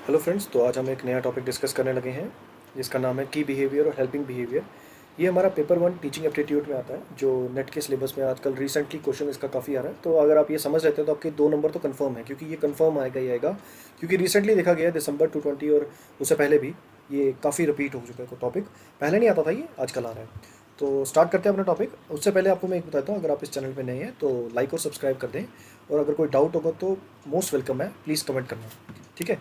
Hello friends, तो आज हम एक नया टॉपिक डिस्कस करने लगे हैं जिसका नाम है की बिहेवियर और हेल्पिंग बिहेवियर। ये हमारा पेपर 1 टीचिंग एप्टीट्यूड में आता है, जो नेट के सिलेबस में आजकल रिसेंटली क्वेश्चन इसका काफ़ी आ रहा है। तो अगर आप ये समझ लेते हैं तो आपके 2 नंबर तो कंफर्म है, क्योंकि ये कंफर्म आएगा ही आएगा, क्योंकि रिसेंटली देखा गया है दिसंबर 2020 और उससे पहले भी ये काफ़ी रिपीट हो चुका है टॉपिक। पहले नहीं आता था, ये आजकल आ रहा है। तो स्टार्ट करते हैं अपना टॉपिक। उससे पहले आपको मैं एक बताता हूँ, अगर आप इस चैनल पर नए हैं तो लाइक और सब्सक्राइब कर दें, और अगर कोई डाउट होगा तो मोस्ट वेलकम है, प्लीज़ कमेंट करना, ठीक है।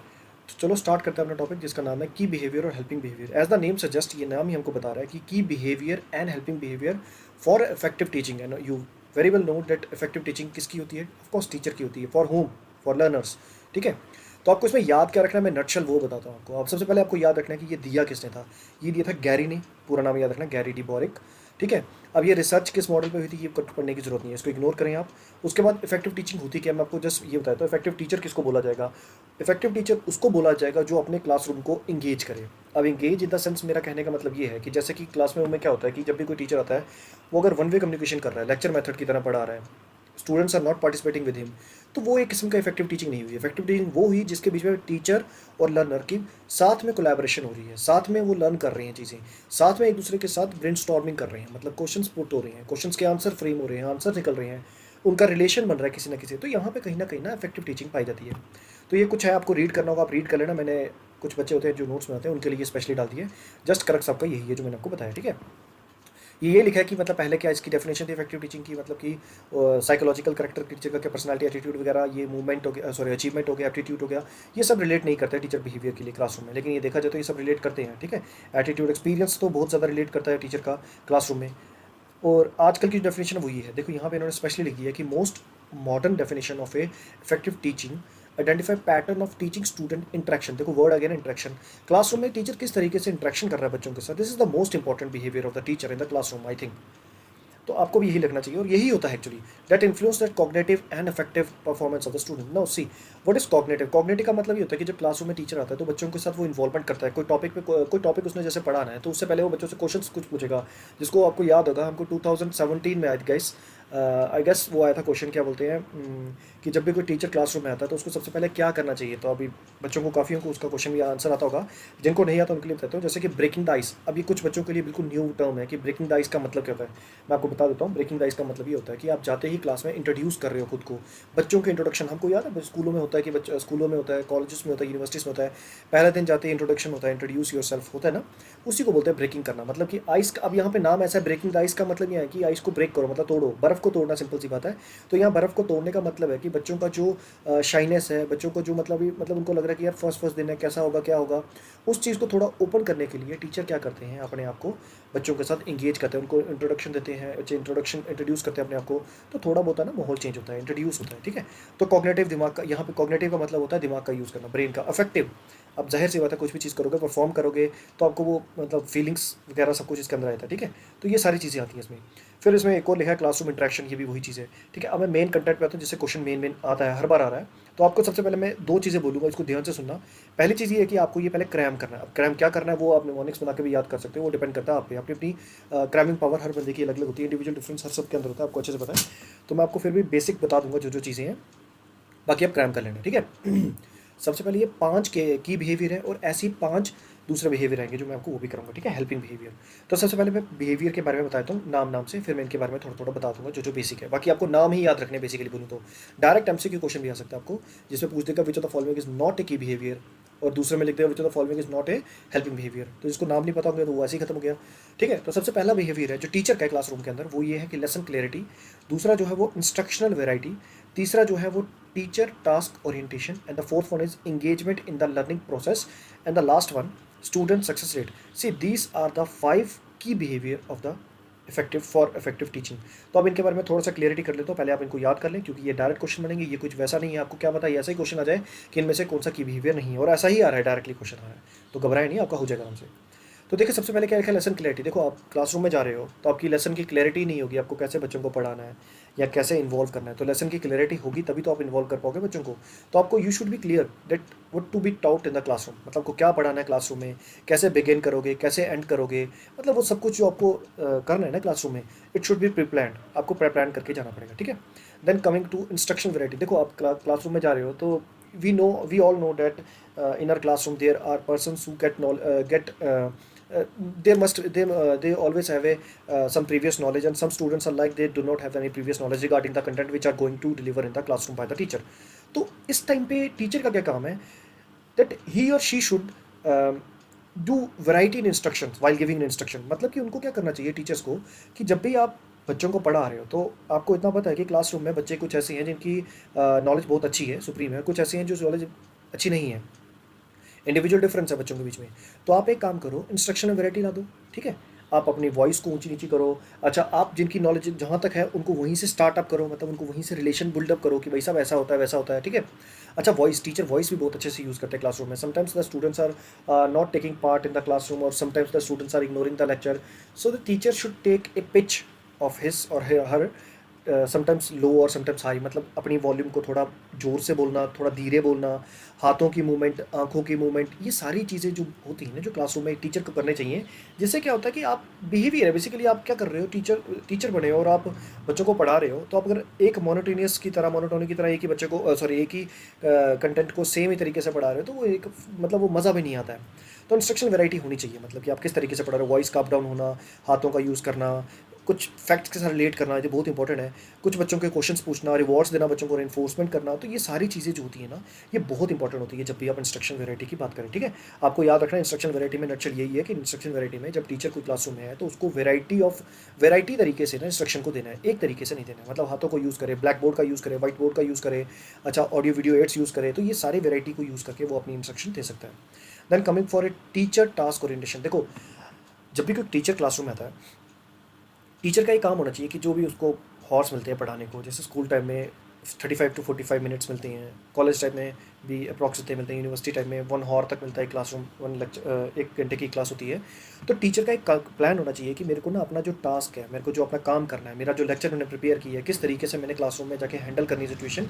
तो चलो स्टार्ट करते हैं अपना टॉपिक, जिसका नाम है की बिहेवियर और helping behaviour. As the name suggest, ये नाम ही हमको बता रहा है कि key behaviour and helping behaviour for effective teaching. And you very well know that effective teaching किसकी होती है? ऑफकोर्स टीचर की होती है। For home? फॉर लर्नर्स, ठीक है। तो आपको इसमें याद क्या रखना है, मैं नटशल वो बताता हूँ आपको। अब सबसे पहले आपको याद रखना है कि ये दिया किसने था। ये दिया था गैरी ने, पूरा नाम याद रखना, गैरी डी बोरिक, ठीक है। अब ये रिसर्च किस मॉडल पे हुई थी, ये पढ़ने की जरूरत नहीं है, इसको इग्नोर करें आप। उसके बाद इफेक्टिव टीचिंग होती क्या, मैं आपको जस्ट ये बताया। तो इफेक्टिव टीचर किसको बोला जाएगा? इफेक्टिव टीचर उसको बोला जाएगा जो अपने क्लासरूम को इंगेज करे। अब इंगेज इन द सेंस, मेरा कहने का मतलब ये है कि जैसे कि क्लास में क्या होता है कि जब भी कोई टीचर आता है, वो अगर वन वे कम्युनिकेशन कर रहा है, लेक्चर मेथड की तरह पढ़ा रहा है, students are not participating with him, तो वो एक किस्म का इफेक्टिव टीचिंग नहीं हुई। इफेक्टिव टीचिंग वो हुई जिसके बीच में टीचर और लर्नर की साथ में कोलैबोरेशन हो रही है, साथ में वो लर्न कर रहे हैं चीज़ें, साथ में एक दूसरे के साथ ब्रेनस्टॉर्मिंग कर रहे हैं, मतलब क्वेश्चंस पुट हो रहे हैं, क्वेश्चंस के आंसर फ्रेम हो रहे हैं, आंसर निकल रहे हैं, उनका रिलेशन बन रहा है किसी ना किसी। तो यहाँ पे कहीं ना इफेक्टिव टीचिंग पाई जाती है। तो ये कुछ है, आपको रीड करना होगा, आप रीड कर लेना। मैंने कुछ बच्चे होते हैं जो नोट्स बनाते हैं, उनके लिए स्पेशली डाल दिए। जस्ट करेक्ट आपका यही है जो मैंने आपको बताया, ठीक है। ये लिखा है कि मतलब पहले क्या इसकी डेफिनेशन थी इफेक्टिव टीचिंग की, मतलब कि साइकोलॉजिकल करेक्टर टीचर का, क्या पर्सनालिटी, एटीट्यूड वगैरह, ये मूवमेंट हो गया, सॉरी अचीवमेंट हो गया, एप्टीट्यूड हो गया, ये सब रिलेट नहीं करते हैं टीचर बिहेवियर के लिए क्लासरूम में। लेकिन ये देखा जाए तो ये सब रिलेट करते हैं, ठीक है। एटीट्यूड, एक्सपीरियंस तो बहुत ज़्यादा रिलेट करता है टीचर का क्लासरूम में। और आजकल की डेफिनेशन वही है, देखो यहाँ पे इन्होंने स्पेशली लिख दिया है कि most modern definition of A effective teaching identify pattern of teaching student interaction. देखो वर्ड अगेन इंटरेक्शन, क्लासरूम में टीचर किस तरीके से इंटरेक्शन कर रहा है बच्चों के साथ। This is the most important behaviour of the teacher in the classroom, I think. तो आपको भी यही लगना चाहिए, और यही होता है actually, that influence that cognitive and effective performance of the student. Now see what is cognitive. Cognitive का मतलब ये होता है कि जब क्लासरूम में टीचर आता है तो बच्चों के साथ वो इन्वॉल्वमेंट करता है। कोई टॉपिक पे कोई टॉपिक उसने जैसे पढ़ाना है, तो उससे पहले वो बच्चों से क्वेश्चंस कुछ पूछेगा, जिसको आपको याद होगा, हमको 2017 में आई गेस वो आया था क्वेश्चन, क्या बोलते हैं कि जब भी कोई टीचर क्लासरूम में आता है तो उसको सबसे पहले क्या करना चाहिए। तो अभी बच्चों को काफ़ी को उसका क्वेश्चन या आंसर आता होगा, जिनको नहीं आता उनके लिए बताता हूँ। जैसे कि ब्रेकिंग द आइस, अब ये कुछ बच्चों के लिए बिल्कुल न्यू टर्म है कि ब्रेकिंग द आइस का मतलब क्या होता है। मैं आपको बता देता हूँ, ब्रेकिंग द आइस का मतलब ये होता है कि आप जाते ही क्लास में इंट्रोड्यूस कर रहे हो खुद को। बच्चों के इंट्रोडक्शन हमको याद है, स्कूलों में होता है कि बच्चे स्कूलों में होता है, कॉलेजेस में होता है, यूनिवर्सिटीज़ में होता है, पहले दिन जाते ही इंट्रोडक्शन होता है, इंट्रोड्यूस योर सेल्फ होता है ना, उसी को बोलते हैं ब्रेकिंग करना। मतलब कि आइस का, अब यहाँ पे नाम ऐसा है ब्रेकिंग द आइस का मतलब ये है कि आइस को ब्रेक करो, मतलब तोड़ो, बर्फ़ को तोड़ना, सिंपल सी बात है। तो यहाँ बर्फ़ को तोड़ने का मतलब है कि बच्चों का जो शाइनेस है, बच्चों को जो मतलब उनको लग रहा है कि यार फर्स्ट दिन है, कैसा होगा क्या होगा, उस चीज़ को थोड़ा ओपन करने के लिए टीचर क्या करते हैं, अपने आप को बच्चों के साथ इंगेज करते हैं, उनको इंट्रोडक्शन देते हैं, इंट्रोड्यूस करते हैं अपने आप को। तो थोड़ा बहुत है ना, माहौल चेंज होता है, इंट्रोड्यूस होता है, ठीक है। तो कॉग्निटिव दिमाग का, यहाँ पे कॉग्निटिव का मतलब होता है दिमाग का यूज़ करना, ब्रेन का। अफेक्टिव, अब जाहिर सी बात है, कुछ भी चीज़ करोगे, परफॉर्म करोगे, तो आपको वो मतलब फीलिंग्स वगैरह सब कुछ इसके अंदर आता है, ठीक है। तो ये सारी चीज़ें आती हैं इसमें। फिर इसमें एक और लिखा है क्लासरूम इंटरेक्शन, ये भी वही चीज़ है, ठीक है। अब मैं मेन कंटेंट पे आता हूँ, जिससे क्वेश्चन मेन आता है, हर बार आ रहा है। तो आपको सबसे पहले मैं 2 चीज़ें बोलूँगा, इसको ध्यान से सुनना। पहली चीज़ ये है कि आपको ये पहले क्रैम करना है। अब क्रैम क्या करना है वो आप निमोनिक्स बना के भी याद कर सकते हो, वो डिपेंड करता है आप पे, अपनी क्रैमिंग पावर हर बंदे की अलग अलग होती है, इंडिविजुअल डिफरेंस हर सब के अंदर होता है, आपको अच्छे से पता है। तो मैं आपको फिर भी बेसिक बता दूंगा जो जो चीज़ें हैं, बाकी आप क्रैम कर लेना, ठीक है। सबसे पहले ये 5 के की बिहेवियर है, और ऐसी 5 दूसरे बिहेवियर आएंगे जो मैं आपको वो भी करूँगा, ठीक है, हेल्पिंग बिहेवियर। तो सबसे पहले मैं बिहेवियर के बारे में बताता हूँ नाम नाम से, फिर मैं इनके बारे में थोड़ा थोड़ा बता दूंगा जो जो बेसिक है। बाकी आपको नाम ही याद रखने बेसिकली बोलूँ तो। डायरेक्ट एमसीक्यू क्वेश्चन भी आ सकता है आपको, जिसमें पूछ देगा which of the following is not a की बिहेवियर, और दूसरे में लिख देगा which of the following is not a helping behaviour. तो जिसको नाम नहीं पता होंगे तो वो ऐसे ही खत्म हो गया, ठीक है। तो सबसे पहला बिहेवियर है जो टीचर का है क्लासरूम के अंदर, वो ये है कि लेसन क्लैरिटी। दूसरा जो है वो इंस्ट्रक्शनल वेराइटी। तीसरा जो है वो teacher task orientation, and the fourth one is engagement in the learning process, and the last one student success rate. See these are the 5 key behaviour of the effective teaching. तो अब इनके बारे में थोड़ा सा क्लियरिटी कर लेता हूँ, पहले आप इनको याद कर लें, क्योंकि ये डायरेक्ट क्वेश्चन बनेंगे, ये कुछ वैसा नहीं है, आपको क्या पता है ऐसा ही क्वेश्चन आ जाए कि इनमें से कौन सा की बिहेवियर नहीं है, और ऐसा ही आ रहा है, डायरेक्टली क्वेश्चन आ रहा है, तो घबराए नहीं, आपका हो जाएगा हमसे। तो देखिए सबसे पहले क्या लिखा है, लेसन क्लैरिटी। देखो आप क्लासरूम में जा रहे हो तो आपकी लेसन की क्लैरिटी नहीं होगी, आपको कैसे बच्चों को पढ़ाना है या कैसे इन्वॉल्व करना है। तो लेसन की क्लैरिटी होगी तभी तो आप इन्वॉल्व कर पाओगे बच्चों को। तो आपको you should be clear that what to be taught in the classroom, मतलब आपको क्या पढ़ाना है क्लासरूम में, कैसे बिगिन करोगे, कैसे एंड करोगे, मतलब वो सब कुछ जो आपको करना है ना क्लासरूम में, it should be pre plan, आपको प्री प्लान करके जाना पड़ेगा, ठीक है। Then coming to instruction variety. देखो आप क्लासरूम में जा रहे हो तो we all know that in our classroom there are persons who get they always have a some previous knowledge, and some students are like they do not have any previous knowledge regarding the content which are going to deliver in the classroom by the teacher. तो इस time पे teacher का क्या काम है, that he or she should do variety in instructions while giving an instruction. मतलब कि उनको क्या करना चाहिए टीचर्स को, कि जब भी आप बच्चों को पढ़ा रहे हो तो आपको इतना पता है कि क्लासरूम में बच्चे कुछ ऐसे हैं जिनकी नॉलेज बहुत अच्छी है, सुप्रीम है, कुछ ऐसे हैं जो नॉलेज अच्छी नहीं है, इंडिविजुअल डिफरेंस है बच्चों के बीच में। तो आप एक काम करो, इंस्ट्रक्शन में वैरायटी ला दो, ठीक है। आप अपनी वॉइस को ऊंची नीची करो। अच्छा, आप जिनकी नॉलेज जहाँ तक है उनको वहीं से स्टार्टअप करो, मतलब उनको वहीं से रिलेशन बिल्डअप करो कि भाई साहब ऐसा होता है वैसा होता है, ठीक है। अच्छा, वॉइस, टीचर वॉइस भी बहुत अच्छे से यूज़ करते हैं क्लासरूम में। Sometimes the students are not taking part in the classroom, और sometimes the students are ignoring the lecture, so the teacher should take a pitch of his or her, sometimes लो और sometimes high, मतलब अपनी volume को थोड़ा ज़ोर से बोलना, थोड़ा धीरे बोलना, हाथों की मूवमेंट, आंखों की मूवमेंट, ये सारी चीज़ें जो होती हैं ना जो क्लासरूम में टीचर को करने चाहिए। जिससे क्या होता है कि आप बिहेवियर है, बेसिकली आप क्या कर रहे हो, टीचर बने हो और आप बच्चों को पढ़ा रहे हो, तो आप अगर एक मोनोटोनियस की तरह, मोनोटोनी की तरह एक ही बच्चे को एक ही कंटेंट को सेम ही तरीके से पढ़ा रहे हो, तो वो एक मतलब वो मज़ा भी नहीं आता है। तो इंस्ट्रक्शन वैरायटी होनी चाहिए, मतलब कि आप किस तरीके से पढ़ा रहे हो, वॉइस का अप डाउन होना, हाथों का यूज़ करना, कुछ फैक्ट्स के साथ रिलेट करना, ये बहुत इंपॉर्टेंट है, कुछ बच्चों के क्वेश्चंस पूछना, रिवॉर्ड्स देना, बच्चों को इन्फोर्समेंट करना। तो ये सारी चीज़ें जो होती है ना, ये बहुत इंपॉर्टेंट होती है जब भी आप इंस्ट्रक्शन वैरायटी की बात करें, ठीक है। आपको याद रखना, इंस्ट्रक्शन वैरायटी में नटशल यही है कि इंस्ट्रक्शन वैरायटी में जब टीचर कोई क्लासरूम में है तो उसको वैरायटी तरीके से ना इंस्ट्रक्शन को देना है, एक तरीके से नहीं देना है। मतलब हाथों को यूज़ करे, ब्लैक बोर्ड का यूज़ करे, व्हाइट बोर्ड का यूज़ करे, अच्छा ऑडियो वीडियो एड्स यूज़ करे, तो ये सारी वैरायटी को यूज़ करके वो अपनी इंस्ट्रक्शन दे सकता है। Then coming for a teacher task orientation, देखो जब भी कोई टीचर क्लासरूम में आता है, टीचर का ये काम होना चाहिए कि जो भी उसको हॉर्स मिलते हैं पढ़ाने को, जैसे स्कूल टाइम में 35 to 45 मिनट्स मिलते हैं, कॉलेज टाइम में भी अप्रॉक्स इतने मिलते हैं, यूनिवर्सिटी टाइम में 1 आवर तक मिलता है क्लासरूम, 1 घंटे की क्लास होती है। तो टीचर का एक प्लान होना चाहिए कि मेरे को ना अपना जो टास्क है, मेरे को जो अपना काम करना है, मेरा जो लेक्चर मैंने प्रिपेयर किया है, किस तरीके से मैंने क्लासरूम में जाके हैंडल करनी सिचुएशन,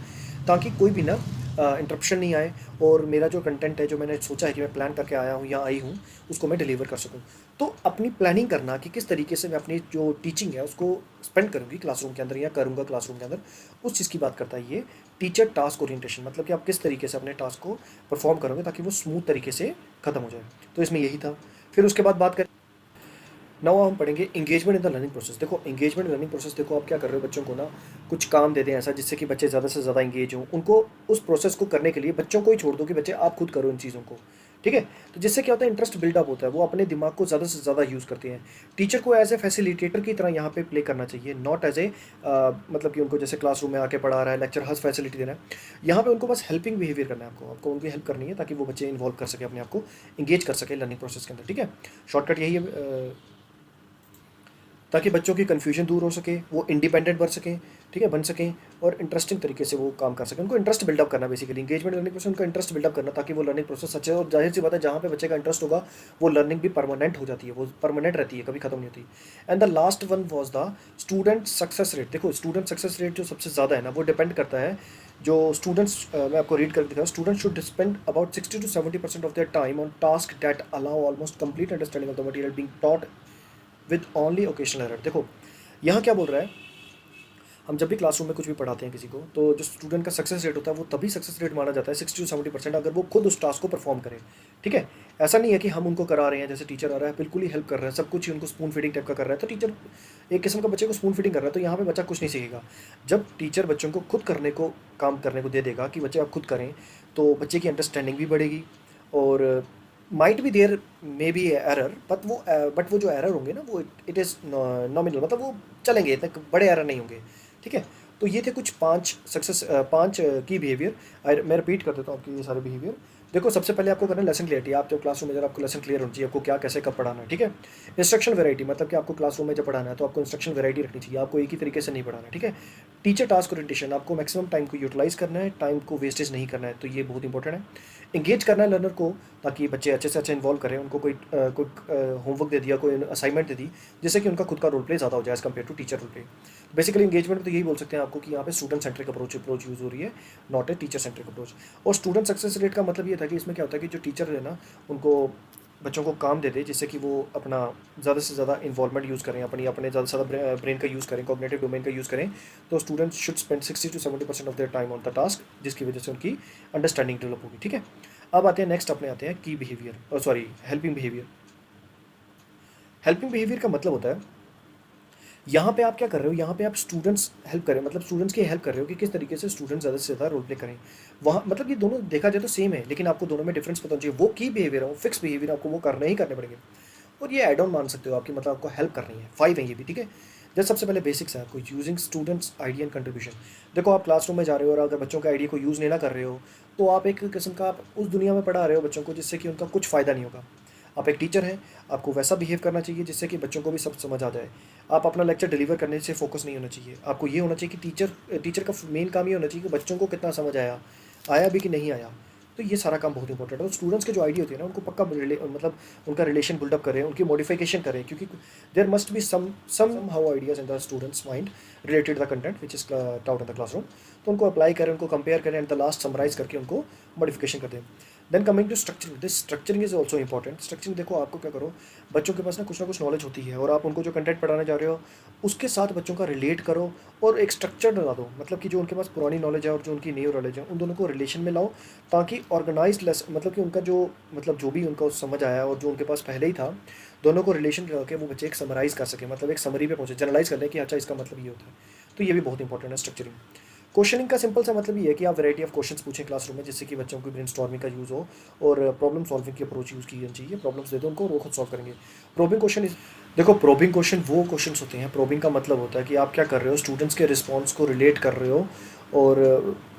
ताकि कोई भी ना इंटरप्शन नहीं आए, और मेरा जो कंटेंट है, जो मैंने सोचा है कि मैं प्लान करके आया हूँ या आई हूँ, उसको मैं डिलीवर कर सकूँ। तो अपनी प्लानिंग करना कि किस तरीके से मैं अपनी जो टीचिंग है उसको स्पेंड करूँगी क्लासरूम के अंदर या करूँगा क्लासरूम के अंदर, उस चीज़ की बात करता है ये टीचर टास्क ओरिएंटेशन। मतलब कि आप किस तरीके से अपने टास्क को परफॉर्म करोगे ताकि वो स्मूथ तरीके से ख़त्म हो जाए। तो इसमें यही था। फिर उसके बाद बात करें, नाउ हम पढ़ेंगे engagement in the learning process. देखो इंगेजमेंट लर्निंग प्रोसेस, देखो आप क्या कर रहे हो, बच्चों को ना कुछ काम दे दें ऐसा जिससे कि बच्चे ज़्यादा से ज़्यादा इंगेज हों। उनको उस प्रोसेस को करने के लिए बच्चों को ही छोड़ दो कि बच्चे आप खुद करो इन चीज़ों को, ठीक है। तो जिससे क्या होता है, इंटरेस्ट बिल्डअप होता है, वो अपने दिमाग को ज़्यादा से ज़्यादा यूज़ करते हैं। टीचर को एज ए फैसिलिटेटर की तरह यहाँ पे प्ले करना चाहिए, नॉट एज ए मतलब कि उनको जैसे क्लासरूम में आके पढ़ा रहा है, लेक्चर हर फैसिलिटी देना है। यहाँ पे उनको बस हेल्पिंग बिहेवियर करना है, आपको उनकी हेल्प करनी है ताकि वो बच्चे इन्वॉल्व कर सके, अपने आप को इंगेज कर सके लर्निंग प्रोसेस के अंदर, ठीक है। शॉर्टकट यही है, ताकि बच्चों की कन्फ्यूजन दूर हो सके, वो इंडिपेंडेंट बन सकें, ठीक है, बन सकें, और इंटरेस्टिंग तरीके से वो काम कर सकें। उनको इंटरेस्ट बिल्डअप करना, बेसिकली इंगेजमेंट लर्निंग प्रोसेस, उनका इंटरेस्ट बिल्डअप करना, ताकि वो लर्निंग प्रोसेस अच्छे। और जाहिर सी बात है, जहाँ पे बच्चे का इंटरेस्ट होगा वो लर्निंग भी परमानेंट हो जाती है, वो परमानेंट रहती है, कभी खत्म नहीं होती। And the last one was the student success rate. देखो स्टूडेंट सक्सेस रेट जो सबसे ज़्यादा है ना, वो डिपेंड करता है जो स्टूडेंट्स, मैं आपको रीड करके दिखा रहा हूँ, student should spend about 60 to 70% of their time on task that allow almost complete understanding of the material being taught with only occasional error. देखो यहाँ क्या बोल रहा है, हम जब भी क्लासरूम में कुछ भी पढ़ाते हैं किसी को, तो जो स्टूडेंट का सक्सेस रेट होता है वो तभी सक्सेस रेट माना जाता है 60 to 70% अगर वो खुद उस टास्क को परफॉर्म करे, ठीक है। ऐसा नहीं है कि हम उनको करा रहे हैं, जैसे टीचर आ रहा है बिल्कुल ही हेल्प कर रहा है, सब कुछ ही उनको स्पून फीडिंग टाइप का कर रहा है, तो टीचर एक किस्म का बच्चे को स्पून फीडिंग कर रहा है, तो यहाँ पे बच्चा कुछ नहीं सीखेगा। जब टीचर बच्चों को खुद करने को, काम करने को दे देगा कि बच्चे आप खुद करें, तो बच्चे की अंडरस्टैंडिंग भी बढ़ेगी, और might be there may be error, but वो जो एरर होंगे ना, वो इट इज़ नॉमिनल, मतलब वो चलेंगे, इतने बड़े एरर नहीं होंगे, ठीक है। तो ये थे कुछ 5 की बिहेवियर। मैं रिपीट कर देता हूँ आपकी ये सारे बिहेवियर। देखो सबसे पहले आपको करना है लेसन क्लियरिटी। आप जब क्लासरूम में जब आपको लेसन क्लियर होनी चाहिए, आपको क्या कैसे कब पढ़ाना है, ठीक है। इंस्ट्रक्शन वैरायटी, मतलब कि आपको क्लासरूम में जब पढ़ाना है तो आपको इंस्ट्रक्शन वैरायटी रखनी चाहिए, आपको एक ही तरीके से नहीं पढ़ाना, ठीक है। टीचर टास्क ओरिएंटेशन, आपको मैक्सिमम टाइम को यूटिलाइज करना है, टाइम को वेस्टेज नहीं करना है, तो ये बहुत इंपॉर्टेंट है। इंगेज करना है लर्नर को, ताकि बच्चे अच्छे से अच्छा इन्वॉल्व करें, उनको कोई होमवर्क दे दिया, कोई असाइनमेंट दे दी, जिससे कि उनका खुद का रोल प्ले ज़्यादा हो जाए as compare to teacher role play. Basically engagement तो यही बोल सकते हैं आपको कि यहाँ पे स्टूडेंट सेंट्रिक अप्रोच यूज़ हो रही है, not a teacher centric approach. और स्टूडेंट सक्सेस रेट का मतलब ये था कि इसमें क्या होता है कि जो टीचर है ना, उनको बच्चों को काम दे दे जिससे कि वो अपना ज़्यादा से ज़्यादा इन्वॉल्वमेंट यूज़ करें, अपनी अपने ज़्यादा से ज़्यादा ब्रेन का यूज़ करें, कॉग्निटिव डोमेन का यूज़ करें, तो students should spend 60 to 70% of their time on the task, जिसकी वजह से उनकी अंडरस्टैंडिंग डेवलप होगी। ठीक है, अब आते हैं नेक्स्ट, अपने आते हैं की behaviour, sorry helping behaviour. Helping behaviour का मतलब होता है, यहाँ पे आप क्या कर रहे हो, यहाँ पे आप स्टूडेंट्स हेल्प करें, मतलब स्टूडेंट्स की हेल्प कर रहे हो कि किस तरीके से स्टूडेंट्स ज़्यादा से ज़्यादा रोल प्ले करें। वहाँ मतलब ये दोनों देखा जाए तो सेम है, लेकिन आपको दोनों में डिफरेंस पता चाहिए। वो की बिहेवियर है, वो फिक्स बिहेवियर आपको वो करने ही करने पड़ेंगे, और ये एड ऑन मान सकते हो आपकी, मतलब आपको हेल्प करनी है। 5 है ये भी, ठीक है। जैसे सबसे पहले बेसिक्स है आपको, using students idea and contribution. देखो आप क्लासरूम में जा रहे हो और अगर बच्चों के आइडिया को यूज़ नहीं ना कर रहे हो, तो आप एक किस्म का आप उस दुनिया में पढ़ा रहे हो बच्चों को जिससे कि उनका कुछ फ़ायदा नहीं होगा। आप एक टीचर हैं, आपको वैसा बिहेव करना चाहिए जिससे कि बच्चों को भी सब समझ आ जाए। आप अपना लेक्चर डिलीवर करने से फोकस नहीं होना चाहिए, आपको ये होना चाहिए कि टीचर का मेन काम ये होना चाहिए कि बच्चों को कितना समझ आया, आया भी कि नहीं आया। तो ये सारा काम बहुत इंपॉर्टेंट है। और स्टूडेंट्स के जो आइडिया होती है ना, उनको पक्का मतलब उनका रिलेशन बिल्डअप करें, उनकी मॉडिफिकेशन करें, क्योंकि there must be somehow ideas in the students mind related the content which is taught in the classroom. तो उनको अप्लाई करें, उनको कंपेयर करें, एंड द लास्ट समराइज करके उनको मॉडिफिकेशन कर दें। Then coming to structuring, this structuring is also important. Structuring देखो, आपको क्या करो, बच्चों के पास ना कुछ नॉलेज होती है, और आप उनको जो कंटेंट पढ़ाने जा रहे हो उसके साथ बच्चों का रिलेट करो, और एक स्ट्रक्चर बना दो, मतलब कि जो उनके पास पुरानी नॉलेज है और जो उनकी न्यू नॉलेज है, उन दोनों को रिलेशन में लाओ, ताकि ऑर्गेनाइज मतलब कि उनका जो भी उनको समझ आया और जो उनके पास पहले ही था, दोनों को रिलेशन करके वो बच्चे एक समराइज़ कर सके, मतलब एक समरी पे पहुँचे, जनरलाइज कर ले कि अच्छा इसका मतलब ये होता है। तो ये भी बहुत इंपॉर्टेंट है स्ट्रक्चरिंग। क्वेश्चनिंग का सिंपल सा मतलब ये है कि आप वैरायटी ऑफ क्वेश्चंस पूछें क्लासरूम में, जिससे कि बच्चों की ब्रेनस्टॉर्मिंग का यूज़ हो, और प्रॉब्लम सॉल्विंग की अप्रोच यूज़ की जानी चाहिए। प्रॉब्लम्स दे दो उनको, वो खुद सॉल्व करेंगे। प्रोबिंग क्वेश्चन इज, देखो प्रोबिंग क्वेश्चन वो क्वेश्चंस होते हैं, प्रोबिंग का मतलब होता है कि आप क्या कर रहे हो, स्टूडेंट्स के रिस्पॉन्स को रिलेट कर रहे हो, और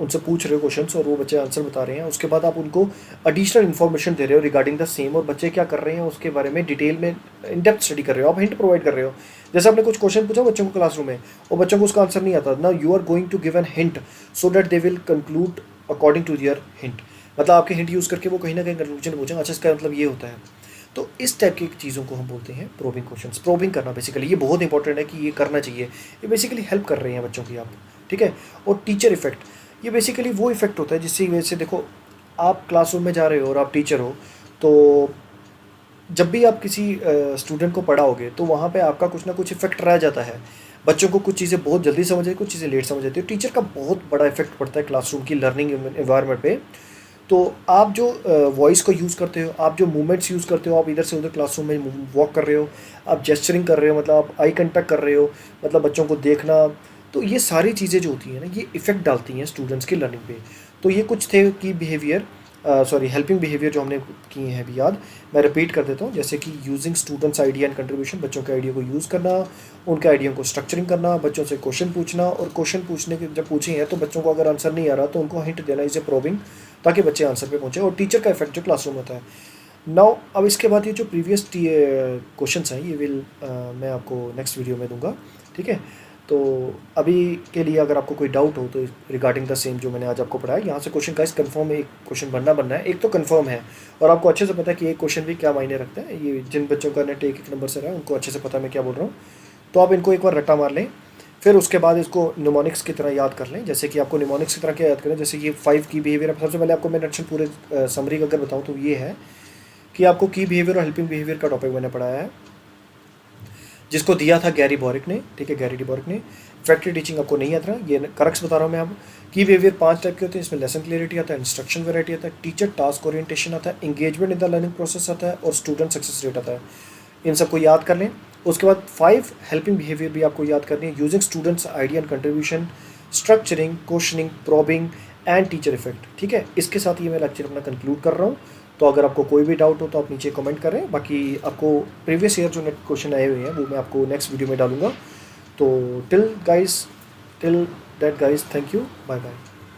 उनसे पूछ रहे हो क्वेश्चंस, और वो बच्चे आंसर बता रहे हैं। उसके बाद आप उनको एडिशनल इन्फॉर्मेशन दे रहे हो रिगार्डिंग द सेम, और बच्चे क्या कर रहे हैं उसके बारे में डिटेल में इन डेप्थ स्टडी कर रहे हो, आप हिंट प्रोवाइड कर रहे हो। जैसे आपने कुछ क्वेश्चन पूछा बच्चों को क्लासरूम में, और बच्चों को उसका आंसर नहीं आता, ना you are going to give an hint so that they will conclude according to their hint. मतलब आपके हिंट यूज़ करके वो कहीं ना कहीं कंक्लूजन पूछेंगे, अच्छा इसका मतलब ये होता है। तो इस टाइप की चीज़ों को हम बोलते हैं प्रोबिंग क्वेश्चंस। प्रोबिंग करना बेसिकली ये बहुत इंपॉर्टेंट है कि ये करना चाहिए, ये बेसिकली हेल्प कर रहे हैं बच्चों की आप, ठीक है। और टीचर इफेक्ट, ये बेसिकली वो इफेक्ट होता है जिसकी वजह से, देखो आप क्लासरूम में जा रहे हो और आप टीचर हो, तो जब भी आप किसी स्टूडेंट को पढ़ाओगे तो वहाँ पे आपका कुछ ना कुछ इफेक्ट रह जाता है। बच्चों को कुछ चीज़ें बहुत जल्दी समझ आती, कुछ चीज़ें लेट समझ आती है। टीचर का बहुत बड़ा इफेक्ट पड़ता है क्लासरूम की लर्निंग एनवायरनमेंट पे। तो आप जो वॉइस को यूज़ करते हो, आप जो मूवमेंट्स यूज़ करते हो, आप इधर से उधर क्लासरूम में वॉक कर रहे हो, आप जेस्चरिंग कर रहे हो, मतलब आप आई कंटेक्ट कर रहे हो, मतलब बच्चों को देखना, तो ये सारी चीज़ें जो होती हैं ना, ये इफ़ेक्ट डालती हैं स्टूडेंट्स की लर्निंग पे। तो ये कुछ थे की बिहेवियर, सॉरी हेल्पिंग बिहेवियर जो हमने किए हैं अभी याद। मैं रिपीट कर देता हूँ, जैसे कि using students idea and contribution, बच्चों के आइडिया को यूज़ करना, उनके आइडिया को स्ट्रक्चरिंग करना, बच्चों से क्वेश्चन पूछना, और क्वेश्चन पूछने के जब पूछे हैं तो बच्चों को अगर आंसर नहीं आ रहा तो उनको हिंट देना, इसे प्रोबिंग, ताकि बच्चे आंसर पे पहुँचे। और टीचर का इफेक्ट जो क्लासरूम होता है। नाउ अब इसके बाद ये जो प्रीवियस क्वेश्चन हैं ये मैं आपको नेक्स्ट वीडियो में दूंगा, ठीक है। तो अभी के लिए अगर आपको कोई डाउट हो तो रिगार्डिंग द सेम जो मैंने आज आपको पढ़ाया, यहाँ से क्वेश्चन का इस कन्फर्म एक क्वेश्चन बनना है, एक तो कन्फर्म है, और आपको अच्छे से पता है कि एक क्वेश्चन भी क्या मायने रखता है। ये जिन बच्चों का नेट एक नंबर से रहा है उनको अच्छे से पता है मैं क्या बोल रहा हूँ। तो आप इनको एक बार रट्टा मार लें, फिर उसके बाद इसको निमोनिक्स की तरह याद कर लें। जैसे कि आपको निमोनिक्स की तरह क्या याद करें, जैसे ये 5 की बिहेवियर। सबसे पहले आपको मैं नक्शल पूरे समरी अगर बताऊँ तो ये है कि आपको की बिहेवियर और हेल्पिंग बिहेवियर का टॉपिक मैंने पढ़ाया है, जिसको दिया था गैरी बॉरिक ने, ठीक है, गैरी डी बॉरिक ने। फैक्ट्री टीचिंग आपको नहीं आता, ये करक्स बता रहा हूँ मैं। अब की बिहेवियर 5 टाइप के होते हैं, इसमें लेसन क्लियरिटी आता है, इंस्ट्रक्शन वैरायटी आता है, टीचर टास्क ओरिएंटेशन आता है, engagement in the learning process आता है, और स्टूडेंट सक्सेस रेट आता है। इन सबको याद कर लें। उसके बाद 5 हेल्पिंग बिहेवियर भी आपको याद करनी है, using students idea and contribution, structuring, questioning, probing and teacher effect, ठीक है। इसके साथ ये मैं लेक्चर अपना कंक्लूड कर रहा हूँ। तो अगर आपको कोई भी डाउट हो तो आप नीचे कमेंट करें। बाकी आपको प्रीवियस ईयर जो नेट क्वेश्चन आए हुए हैं वो मैं आपको नेक्स्ट वीडियो में डालूंगा। तो till that guys, thank you, bye bye.